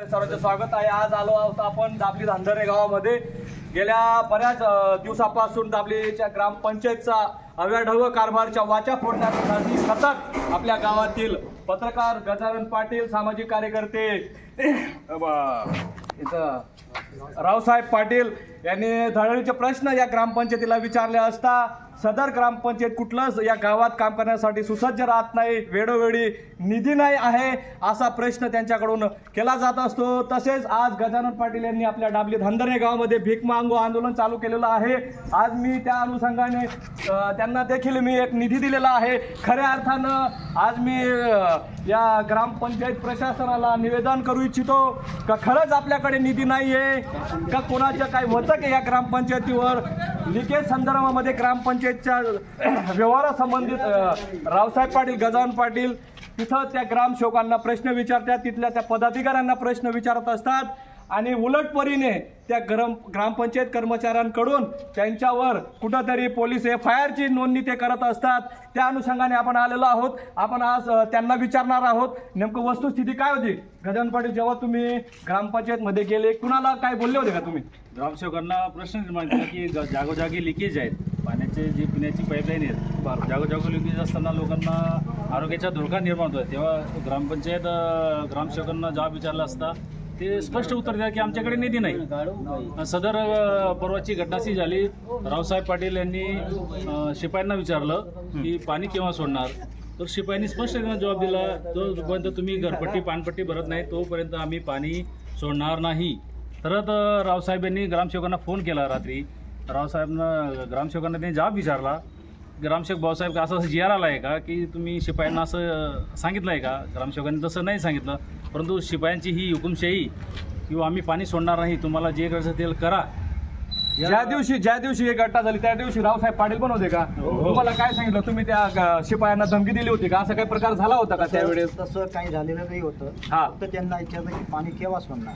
सर्वांचे स्वागत आहे। आज आलो आहोत आपण दाबली धांधरे गावामध्ये। गेल्या बऱ्याच दिवसापासून दाबलीच्या ग्रामपंचायतचा अव्याढव्य कारभारच्या वाचा फोडण्यासाठी सतत आपल्या गावातील पत्रकार गजानन पाटील, सामाजिक कार्यकर्ते रावसाहेब पाटील यांनी धडधडीचे प्रश्न या ग्रामपंचायतीला विचारले असता सदर ग्रामपंचायत कुठलंच या गावात काम करण्यासाठी सुसज्ज राहत नाही, वेळोवेळी निधी नाही आहे असा प्रश्न त्यांच्याकडून केला जात असतो। तसेच आज गजानन पाटील यांनी आपल्या दाबली धांधरे गावामध्ये भीक मागो आंदोलन चालू केलेलं आहे। आज मी त्या अनुषंगाने त्यांना देखील मी एक निधी दिलेला आहे। खऱ्या अर्थानं आज मी या ग्रामपंचायत प्रशासनाला निवेदन करू इच्छितो का खरंच आपल्याकडे निधी नाही आहे का कोणाचं काय होतं की या ग्रामपंचायतीवर लिकेज संदर्भामध्ये ग्रामपंचायतच्या व्यवहारासंबंधित रावसाहेब पाटील, गजानन पाटील तिथं त्या ग्रामसेवकांना प्रश्न विचारतात, तिथल्या त्या पदाधिकाऱ्यांना प्रश्न विचारत असतात आणि उलटपरीने त्या ग्रामपंचायत कर्मचाऱ्यांकडून त्यांच्यावर कुठंतरी पोलीस FIR ची नोंदणी ते करत असतात। त्या अनुषंगाने आपण आलेलो आहोत। आपण आज त्यांना विचारणार आहोत नेमकं वस्तुस्थिती काय होती। गजानन पाटील, जेव्हा तुम्ही ग्रामपंचायतमध्ये गेले कुणाला काय बोलले होते का तुम्ही? ग्रामसेवकांना प्रश्न निर्माण केला की जागोजागी लिकेज आहेत, पाण्याचे जी पिण्याची पाईपलाईन आहेत, जागोजागी लिकेज असताना लोकांना आरोग्याचा धोका निर्माण होतो। तेव्हा ग्रामपंचायत ग्रामसेवकांना जबाब विचारला असता ते स्पष्ट उत्तर द्या की आमच्याकडे निधी नाही। सदर परवाची घटनाशी झाली। रावसाहेब पाटील यांनी शिपायांना विचारलं की पाणी केव्हा सोडणार, तर शिपायांनी स्पष्ट जबाब दिला जोपर्यंत तुम्ही घरपट्टी पाणपट्टी भरत नाही तोपर्यंत आम्ही पाणी सोडणार नाही। तरच रावसाहेब यांनी ग्रामसेवकांना फोन केला रात्री। ग्रामसेवकांना त्यांनी जबाब विचारला, ग्रामसेवक भाऊसाहेब का असं GR आला आहे का की तुम्ही शिपायांना असं सांगितलं आहे का? ग्रामसेवकांनी तसं नाही सांगितलं, परंतु शिपायांची ही हुकुमशाही किंवा आम्ही पाणी सोडणार नाही, तुम्हाला जे करायचं ते करा। ज्या दिवशी ही घटना झाली त्या दिवशी रावसाहेब पाटील पण होते का? तुम्हाला काय सांगितलं? तुम्ही त्या शिपायांना धमकी दिली होती का? असा काही प्रकार झाला होता का त्यावेळेस? तसं काही झालेलं नाही होतं। फक्त त्यांना विचारलं की पाणी केव्हा सोडणार।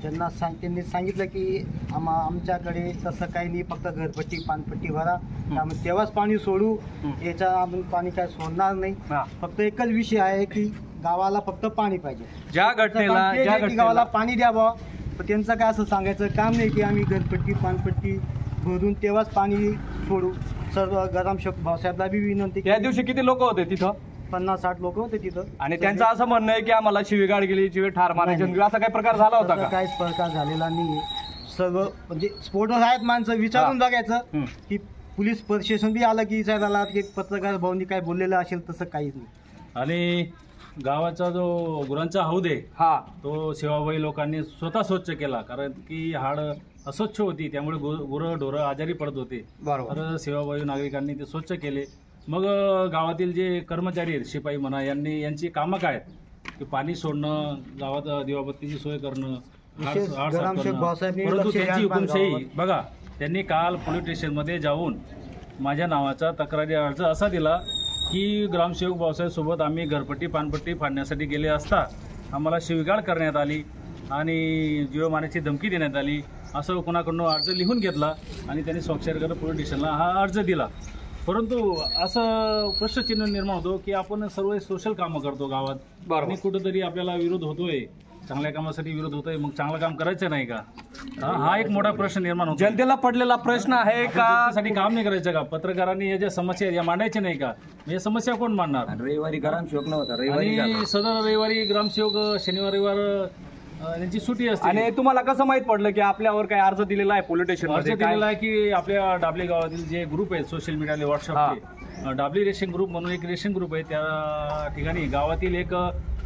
त्यांनी सांगितलं की आमच्याकडे तसं काही नाही, फक्त घरपट्टी पाणपट्टी भरा, त्यामुळे तेव्हाच पाणी सोडू, याच्या आम्ही पाणी काय सोडणार नाही। फक्त एकच विषय आहे की गावाला फक्त पाणी पाहिजे। ज्या घटनेला गावाला पाणी द्यावं, पण त्यांचं काय असं सांगायचं काम नाही की आम्ही घरपट्टी पाणपट्टी भरून तेव्हाच पाणी सोडू। सर्व ग्रामसेवक भाऊसाहेबला बी विनंती। त्या दिवशी किती लोक होते तिथं? 50-60 लोक होते तिथं आणि त्यांचं असं म्हणणं आहे की आम्हाला शिवीगाळ केली, शिवी ठार मारायची, असा काही प्रकार झाला होता का? काहीच प्रकार झालेला नाही। सर्व म्हणजे स्फोटक आहेत माणसं, विचारून बघायचं की पोलीस प्रशासन बी आलं की विचारायला की पत्रकार भाऊंनी काय बोललेलं असेल, तसं काहीच नाही। आणि गावाचा जो गुरांचा हौद आहे तो सेवाभावी लोकांनी स्वतः स्वच्छ केला, कारण की हाड अस्वच्छ होती, त्यामुळे गुरं ढोरं आजारी पडत होते। तर सेवाभावी नागरिकांनी ते स्वच्छ केले। मग गावातील जे कर्मचारी आहेत, शिपाई म्हणा, यांची कामं काय आहेत की पाणी सोडणं, गावात दिवाबत्तीची सोय करणं, परंतु त्यांची हुकुमशाही बघा। त्यांनी काल पोलीस स्टेशनमध्ये जाऊन माझ्या नावाचा तक्रारी अर्ज असा दिला की ग्रामसेवक भाऊसाहेब सोबत आम्ही घरपट्टी पानपट्टी फाडण्यासाठी गेले असता आम्हाला शिवीगाळ करण्यात आली आणि जीवमानाची धमकी देण्यात आली, असं कोणाकडून अर्ज लिहून घेतला आणि त्यांनी स्वाक्षरी करत पोलीस स्टेशनला हा अर्ज दिला। परंतु असं प्रश्नचिन्ह निर्माण होतो की आपण सर्व सोशल कामं करतो गावात आणि कुठंतरी आपल्याला विरोध होतोय, चांगल्या कामासाठी विरोध होतोय, मग चांगलं काम करायचं नाही का? हा एक मोठा प्रश्न निर्माण होतो। जनतेला पडलेला प्रश्न आहे का साठी काम नाही करायचं का? पत्रकारांनी या ज्या समस्या या मांडायच्या नाही का? या समस्या कोण मांडणार? रविवारी ग्रामसेवक नव्हता, आणि सदर रविवारी ग्रामसेवक शनिवार रविवार यांची सुट्टी असते। आणि तुम्हाला कसं माहित पडलं की आपल्यावर काय अर्ज दिलेला आहे पोलीस स्टेशन? अर्ज दिलेला आहे की आपल्या डाबली गावातील जे ग्रुप आहेत सोशल मीडियाले व्हॉट्सअपचे, डाबली रेशन ग्रुप म्हणून एक रेशन ग्रुप आहे, त्या ठिकाणी गावातील एक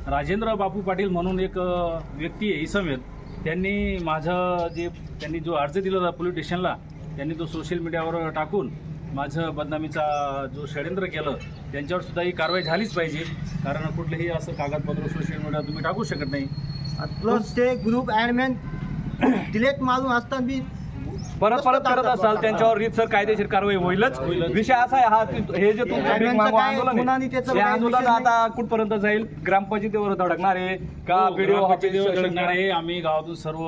राजेंद्र बापू पाटील म्हणून एक व्यक्ती आहे, इसम आहेत, त्यांनी जो अर्ज दिला होता पोलीस स्टेशनला, त्यांनी तो सोशल मीडियावर टाकून माझं बदनामीचा जो षडयंत्र केलं, त्यांच्यावर सुद्धा ही कारवाई झालीच पाहिजे, कारण कुठलेही असं कागदपत्र सोशल मीडियावर तुम्ही टाकू शकत नाही। प्लस ते ग्रुप ॲडमिन डिलीट मारून असताना बी परत करत असाल त्यांच्यावर रीतसर कायदेशीर कारवाई होईलच. विषय असा आहे हा, हे जे तुमचं भीक मागू आंदोलन आहे, हे आंदोलन आता कुठपर्यंत जाईल? ग्रामपंचायतीवर धडकणार आहे का बीडीओ ग्रामपंचायतीवर धडकणार आहे? आम्ही गावातून सर्व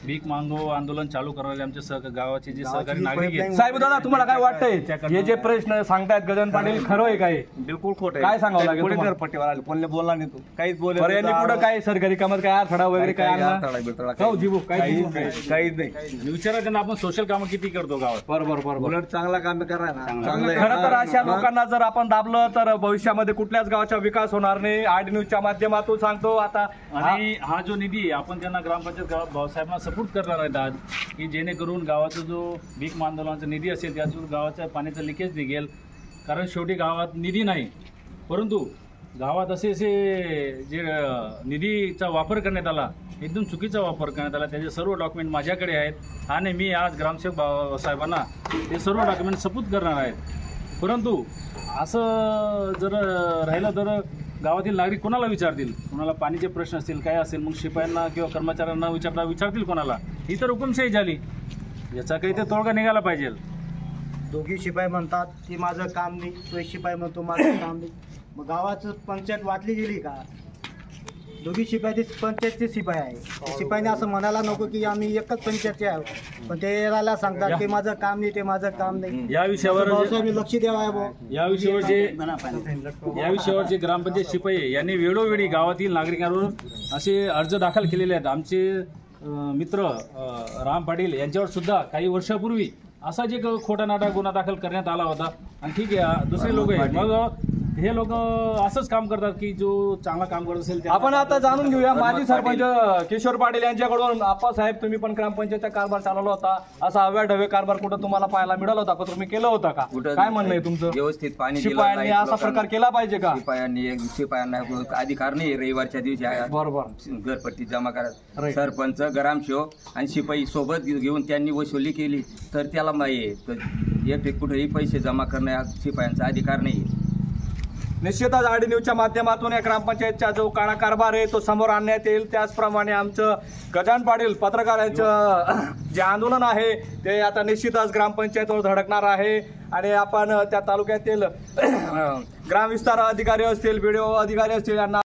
भीक मागो आंदोलन चालू करणारे आमचे गावाचे जे सहकारी नागरिक आहेत. साहेब दादा, तुम्हाला काय वाटतंय हे जे प्रश्न सांगतायत गजानन पाटील खरं आहे काय? बिलकुल खोटं काय सांगावं लागेल पुढे तुम्हाला? घरपट्टीवर आले, कोणी बोलला नाही तू, काहीच बोलले बरं, यांनी पुढे काय सरकारी कामात काय अडथळा वगैरे काय आणला? हो, जीवू, काय जीवू? काहीच नाही. विचारा त्यांना आपण सोशल कामं किती करतो गावात. बरोबर. उलट चांगला काम करा ना, चांगलं आहे. खरं तर अशा लोकांना जर आपण दाबलं तर भविष्यामध्ये कुठल्याच गावाचा विकास होणार नाही. आड न्यूजच्या माध्यमातून सांगतो आता. आणि हा जो निधी आहे, आपण त्यांना ग्रामपंचायत भाऊसाहेबांना सपोर्ट करणार आहेत आज, की जेणेकरून गावाचा जो भीक आंदोलनाचा निधी असेल त्यातून गावाच्या पाण्याचं लिकेज निघेल. कारण शेवटी गावात निधी नाही, परंतु गावात असे जे निधीचा वापर करण्यात आला, एकदम चुकीचा वापर करण्यात आला, त्याचे सर्व डॉक्युमेंट माझ्याकडे आहेत आणि मी आज ग्रामसेवक भाऊसाहेबांना ते सर्व डॉक्युमेंट सपूत करणार आहेत. परंतु असं जर राहिलं तर गावातील नागरिक कोणाला विचारतील? कोणाला पाणीचे प्रश्न असतील, काय असेल, मग शिपायांना किंवा कर्मचाऱ्यांना विचारतील कोणाला? ही तर हुकुमशाही झाली. याचा काही ते तोडगा निघाला पाहिजे. दोघी शिपाई म्हणतात की माझं काम नाही, तो शिपाई म्हणतो माझं काम नाही. मग गावाचं पंचायत वाटली गेली का? दोघी शिपाई ते पंचायतचे शिपाई आहे. शिपाईने असं म्हणायला नको की आम्ही एकच पंचायतचे आहोत, पण ते याला सांगतात की माझं काम नाही, ते माझं काम नाही. या विषयावर लक्ष द्यावं. या विषयावर जे ग्रामपंचायत शिपाई आहे, यांनी वेळोवेळी गावातील नागरिकांवर असे अर्ज दाखल केलेले आहेत. आमचे मित्र राम पाटील यांच्यावर सुद्धा काही वर्षापूर्वी असाच एक खोटा नाटा गुन्हा दाखल करण्यात आला होता. आणि ठीक आहे, दुसरे लोक आहेत, मग हे लोक असंच काम करतात की जो चांगला काम करत असेल. आपण आता जाणून घेऊया माजी सरपंच किशोर पाटील यांच्याकडून. आप्पासाहेब, तुम्ही पण ग्रामपंचायतचा कारभार चालवला होता, असा अव्याढव्य कारभार कुठं तुम्हाला पाहायला मिळाला होता का? तुम्ही केलं होतं का? काय म्हणणं आहे तुमचं? व्यवस्थित पाणी शिपायांनी असा प्रकार केला पाहिजे का? शिपायांना अधिकार नाही रविवारच्या दिवशी बरोबर घरपट्टी जमा करा. Right. सरपंच, ग्रामसेवक आणि शिपाई सोबत घेऊन त्यांनी वसुली केली तर त्याला माहिती कुठेही पैसे जमा करण्या शिपायांचा अधिकार नाही. निश्चितच आडी न्यूजच्या माध्यमातून या ग्रामपंचायतचा जो काळा कारभार आहे तो समोर आणण्यात येईल. त्याचप्रमाणे आमचं गजानन पाटील पत्रकारांचं जे आंदोलन आहे ते आता निश्चितच ग्रामपंचायतीवर धडकणार आहे. आणि आपण त्या तालुक्यातील ग्रामविस्तार अधिकारी असतील, बीडीओ अधिकारी असतील यांना